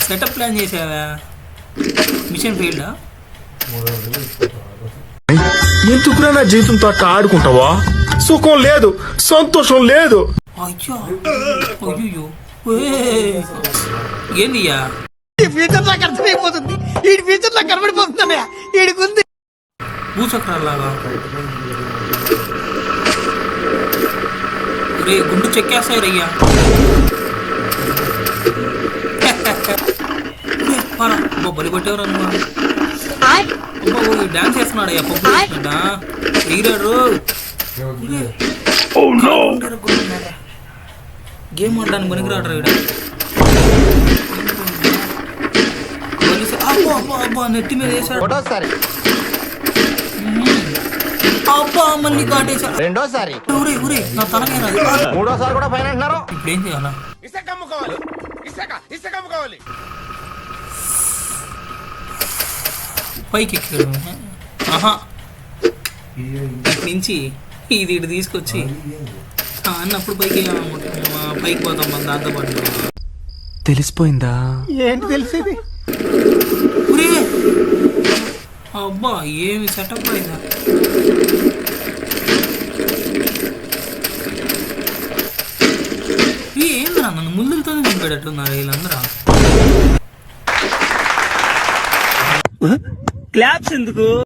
Setup plan చేసావా? Machine ఫెయిల్డా? ఎందుకురా నా జీవితంతో అట్లా ఆడుకుంటావా? సుఖం లేదు, సంతోషం లేదు. అయ్యో అయ్యో ఏందియ్యా? ఈ ఫ్యూచర్ నాకు అర్థమైపోతుంది. ఈ ఫ్యూచర్ నాకు కనబడిపోతుందన్నయ్య. ఈడికుంది భూచక్రాలాగా. రే గుండు చెక్కేస్తాయి రయ్యా. బొబ్బలి కొట్టేవరా నువ్వు? డాన్స్ చేస్తున్నాడు అయ్యా. పప్పు ఎగిరాడు. గేమ్ ఆడడానికి పనికిరాడు ఇక్కడ. అబ్బా నెత్తి మీద వేసాడు. అబ్బా మళ్ళీ కాటేశాడు. రెండోసారి ఊరే ఊరే నా తలకైనా. మూడోసారి కూడా పైన అంటున్నారు. ఇప్పుడు ఏం చేయాలా? పైకి ఎక్కాడు. ఆహా నుంచి ఇది ఇటు తీసుకొచ్చి అన్నప్పుడు పైకి వెళ్ళాలనుకుంటున్నా. పైకి పోతాం మన దాంతో పాటు. తెలిసిపోయిందా? ఏంటి తెలిసేది? అబ్బా ఏమి సెటప్ అయిందా? ఏంద్రా నన్ను ముళ్ళులతోనే నింపేటట్టున్నారు వీళ్ళందరూ. క్లాప్స్ ఎందుకు?